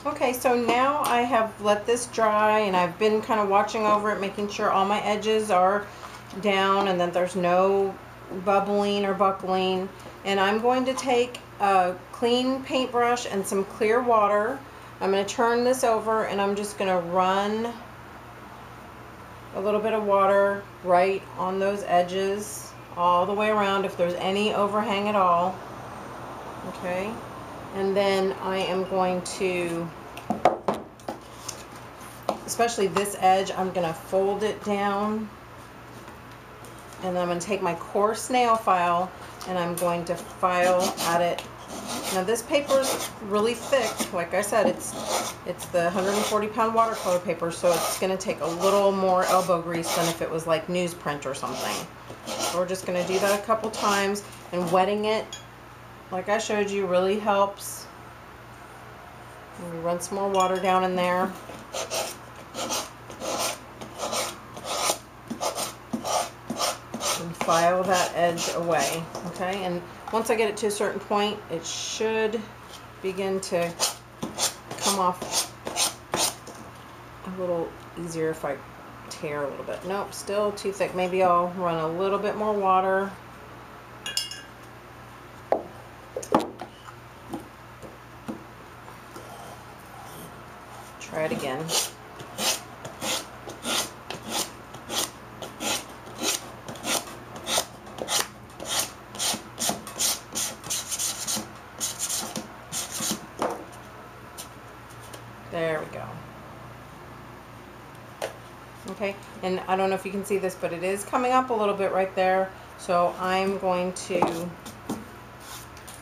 Okay, so now I have let this dry and I've been kind of watching over it, making sure all my edges are down and that there's no bubbling or buckling. And I'm going to take a clean paintbrush and some clear water. I'm going to turn this over and I'm just going to run a little bit of water right on those edges all the way around if there's any overhang at all. Okay, and then I am going to, especially this edge, I'm going to fold it down, and then I'm going to take my coarse nail file and I'm going to file at it. Now this paper is really thick. Like I said, it's the 140-pound watercolor paper, so it's going to take a little more elbow grease than if it was like newsprint or something. So we're just going to do that a couple times, and wetting it, like I showed you, really helps. And we run some more water down in there. And file that edge away, okay? And once I get it to a certain point, it should begin to come off a little easier if I tear a little bit. Nope, still too thick. Maybe I'll run a little bit more water. Try it again. There we go. Okay, and I don't know if you can see this, but it is coming up a little bit right there. So I'm going to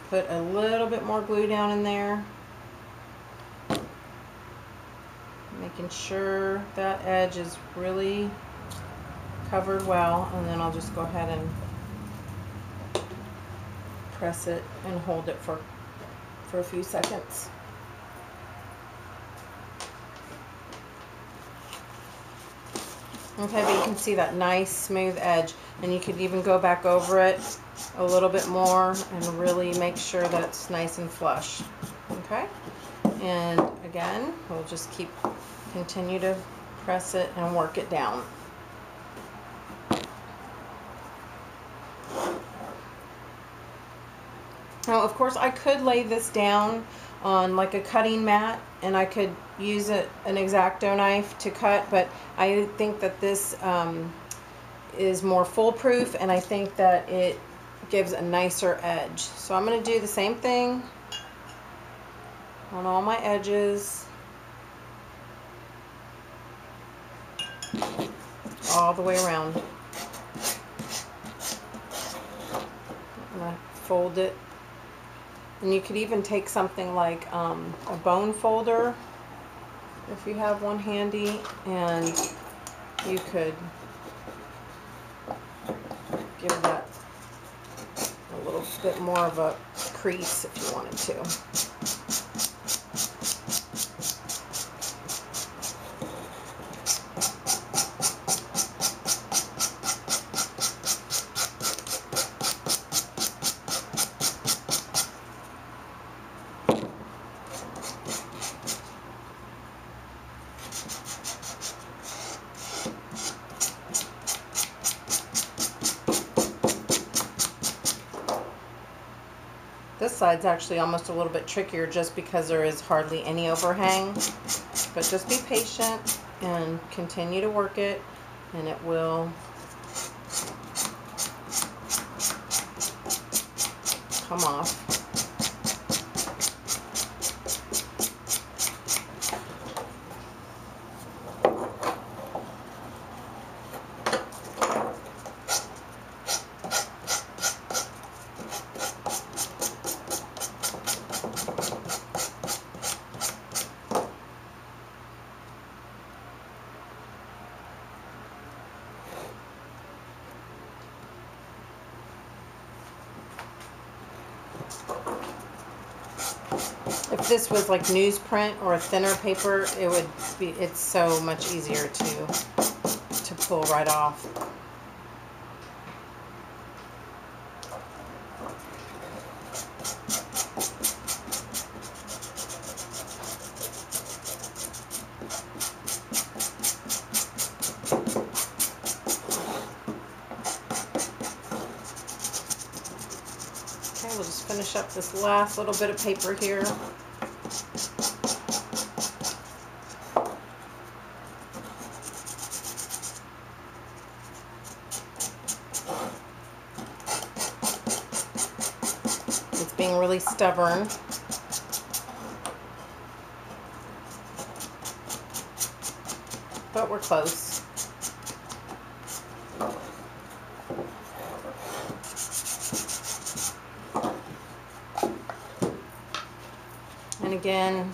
put a little bit more glue down in there, making sure that edge is really covered well, and then I'll just go ahead and press it and hold it for a few seconds. Okay, but you can see that nice smooth edge, and you could even go back over it a little bit more and really make sure that it's nice and flush. Okay, and again, we'll just continue to press it and work it down. Now, of course, I could lay this down on like a cutting mat, and I could use an X-Acto knife to cut, but I think that this is more foolproof, and I think that it gives a nicer edge. So I'm going to do the same thing on all my edges, all the way around. I'm going to fold it. And you could even take something like a bone folder, if you have one handy, and you could give that a little bit more of a crease if you wanted to. This side's actually almost a little bit trickier just because there is hardly any overhang, but just be patient and continue to work it, and it will come off. If this was like newsprint or a thinner paper, it would be, it's so much easier to pull right off. finish up this last little bit of paper here. It's being really stubborn. But we're close. And again,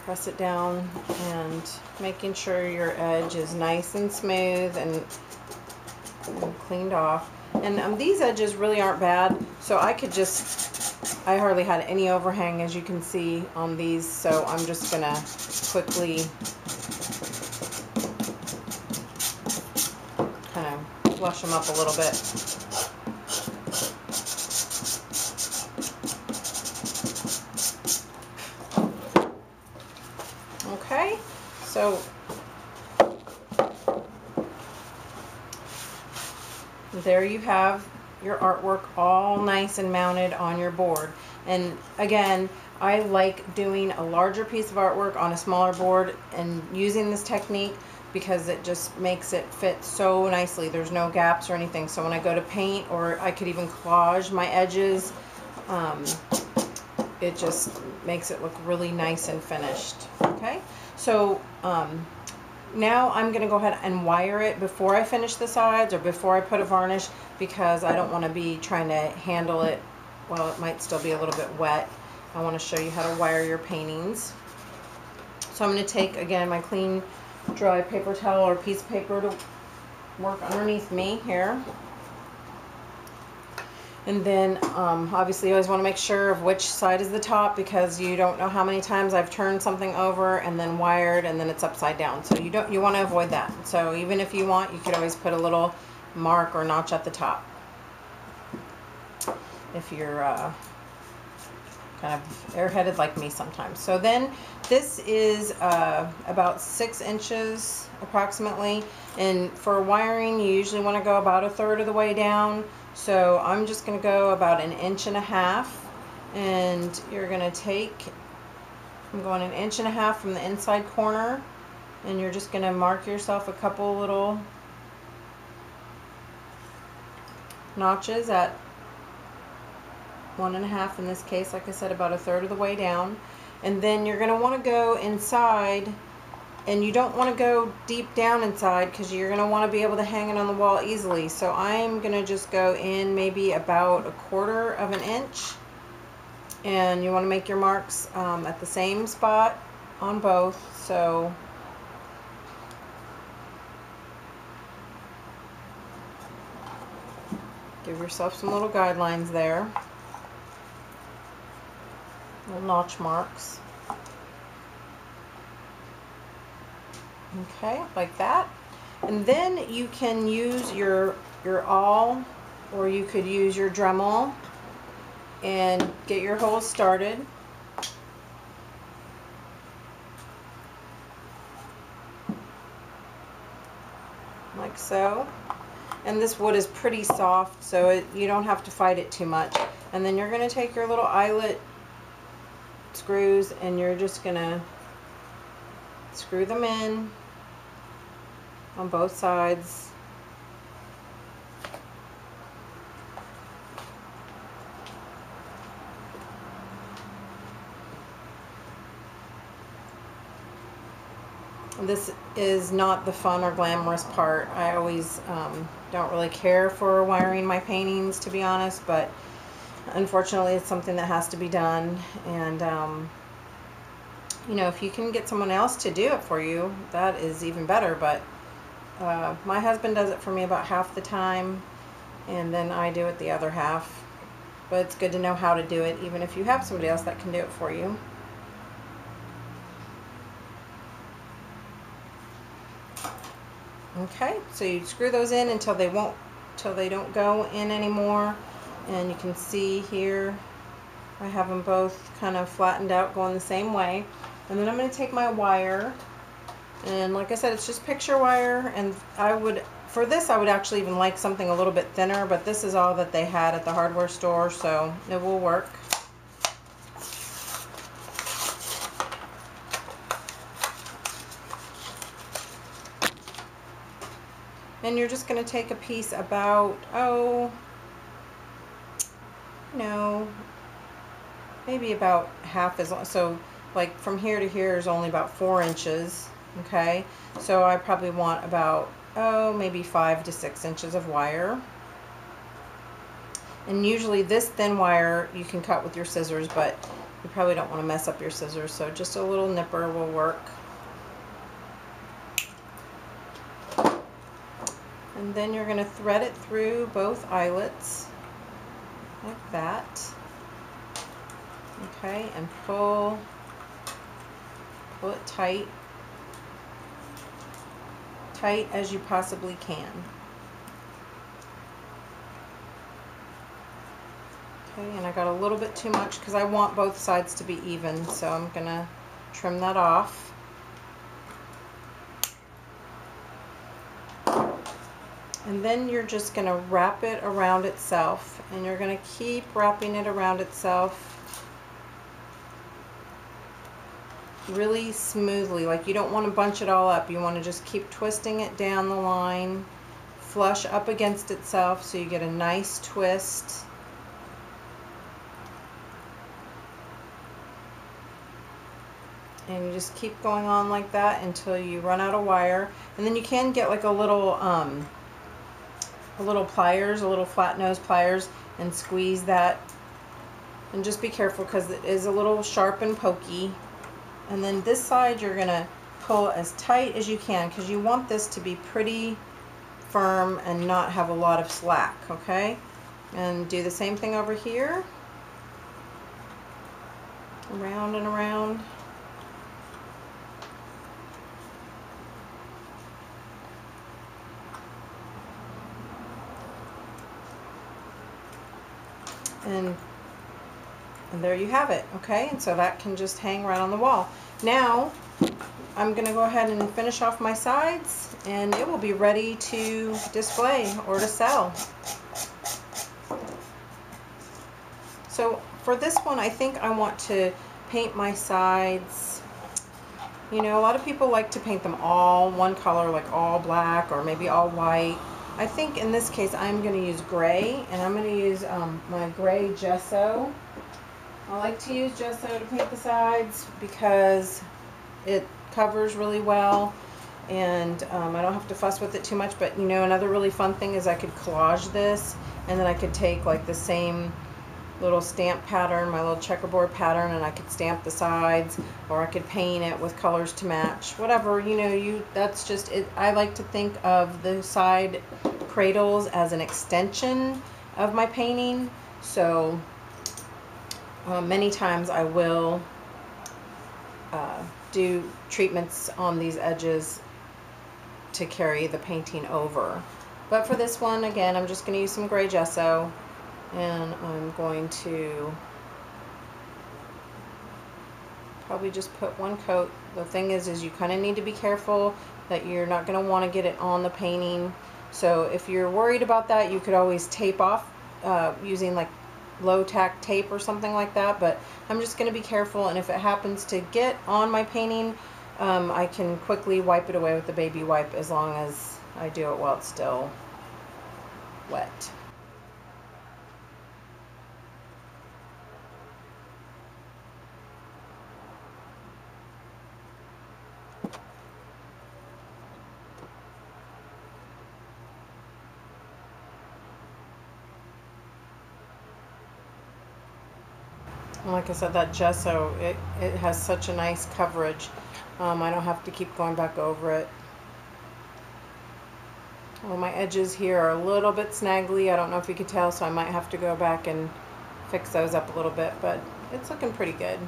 press it down and making sure your edge is nice and smooth and cleaned off. And these edges really aren't bad, so I hardly had any overhang, as you can see on these, so I'm just gonna quickly kind of flush them up a little bit. Okay, so there you have your artwork all nice and mounted on your board. And again, I like doing a larger piece of artwork on a smaller board and using this technique because it just makes it fit so nicely. There's no gaps or anything. So when I go to paint, or I could even collage my edges, it just makes it look really nice and finished. Okay, so now I'm going to go ahead and wire it before I finish the sides or before I put a varnish, because I don't want to be trying to handle it while it might still be a little bit wet. I want to show you how to wire your paintings. So I'm going to take, again, my clean dry paper towel or piece of paper to work underneath me here. And then obviously you always want to make sure of which side is the top, because you don't know how many times I've turned something over and then wired and then it's upside down. So you want to avoid that. So even if you want, you could always put a little mark or notch at the top if you're kind of airheaded like me sometimes. So then this is about 6 inches approximately, and for wiring you usually want to go about 1/3 of the way down. So I'm just going to go about 1.5 inches, and you're going to take, I'm going 1.5 inches from the inside corner, and you're just going to mark yourself a couple little notches at 1.5 in this case, like I said, about 1/3 of the way down. And then you're going to want to go inside, and you don't want to go deep down inside because you're going to want to be able to hang it on the wall easily. So I'm going to just go in maybe about 1/4 of an inch, and you want to make your marks at the same spot on both. So give yourself some little guidelines there. Little notch marks. Okay, like that. And then you can use your awl, or you could use your Dremel and get your holes started. Like so. And this wood is pretty soft, so you don't have to fight it too much. And then you're going to take your little eyelet screws, and you're just going to screw them in on both sides. This is not the fun or glamorous part. I always don't really care for wiring my paintings, to be honest, but unfortunately it's something that has to be done. And you know, if you can get someone else to do it for you, that is even better. But my husband does it for me about half the time, and then I do it the other half. But it's good to know how to do it, even if you have somebody else that can do it for you. Okay, so you screw those in until they don't go in anymore. And you can see here I have them both kind of flattened out, going the same way. And then I'm going to take my wire, and like I said, it's just picture wire, and I would For this, I would actually even like something a little bit thinner, but this is all that they had at the hardware store, so it will work. And you're just going to take a piece about, oh, no, maybe about half as long. So like from here to here is only about 4 inches, okay? So I probably want about, oh, maybe 5 to 6 inches of wire. And usually this thin wire you can cut with your scissors, but you probably don't want to mess up your scissors, so just a little nipper will work. And then you're going to thread it through both eyelets like that. Okay, and pull it tight as you possibly can. Okay, and I got a little bit too much because I want both sides to be even, so I'm gonna trim that off. And then you're just gonna wrap it around itself, and you're gonna keep wrapping it around itself really smoothly. Like, you don't want to bunch it all up. You want to just keep twisting it down the line, flush up against itself, so you get a nice twist. And you just keep going on like that until you run out of wire. And then you can get like a little pliers, a little flat nose pliers, and squeeze that. And just be careful because it is a little sharp and pokey. And then this side you're gonna pull as tight as you can because you want this to be pretty firm and not have a lot of slack, okay? And do the same thing over here. Around and around. And there you have it, okay? And so that can just hang right on the wall. Now, I'm gonna go ahead and finish off my sides, and it will be ready to display or to sell. So for this one, I think I want to paint my sides. You know, a lot of people like to paint them all one color, like all black or maybe all white. I think in this case I'm going to use gray, and I'm going to use my gray gesso. I like to use gesso to paint the sides because it covers really well, and I don't have to fuss with it too much. But you know, another really fun thing is I could collage this, and then I could take like the same little stamp pattern, my little checkerboard pattern, and I could stamp the sides, or I could paint it with colors to match, whatever, you know, that's just it. I like to think of the side cradles as an extension of my painting, so many times I will do treatments on these edges to carry the painting over. But for this one, again, I'm just going to use some gray gesso, and I'm going to probably just put one coat. The thing is you kind of need to be careful that you're not going to want to get it on the painting. So if you're worried about that, you could always tape off using like low tack tape or something like that. But I'm just going to be careful, and if it happens to get on my painting, I can quickly wipe it away with the baby wipe, as long as I do it while it's still wet. And like I said, that gesso, it has such a nice coverage. I don't have to keep going back over it. Well, my edges here are a little bit snaggly. I don't know if you can tell, so I might have to go back and fix those up a little bit, but it's looking pretty good.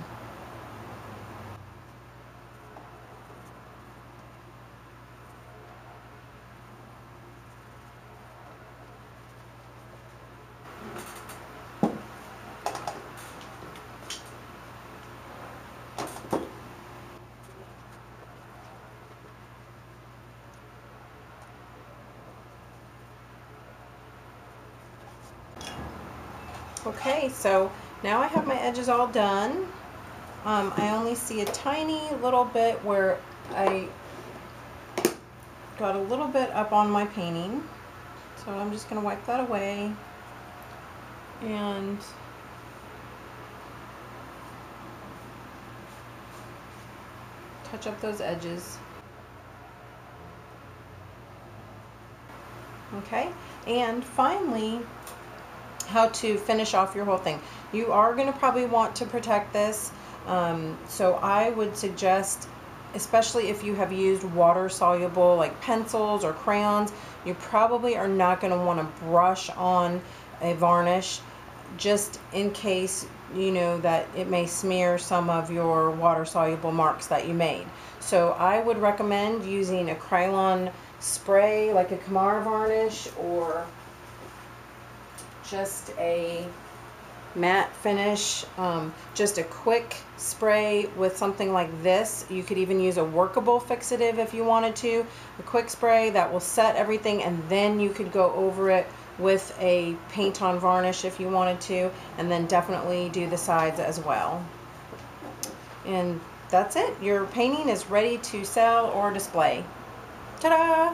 Okay, so now I have my edges all done. I only see a tiny little bit where I got a little bit up on my painting. So I'm just going to wipe that away and touch up those edges. Okay, and finally, how to finish off your whole thing. You are going to probably want to protect this, so I would suggest, especially if you have used water soluble like pencils or crayons, you probably are not going to want to brush on a varnish, just in case you know that it may smear some of your water soluble marks that you made. So I would recommend using a Krylon spray like a Kamara varnish, or just a matte finish, just a quick spray with something like this. You could even use a workable fixative if you wanted to. A quick spray that will set everything, and then you could go over it with a paint on varnish if you wanted to, and then definitely do the sides as well. And that's it. Your painting is ready to sell or display. Ta-da!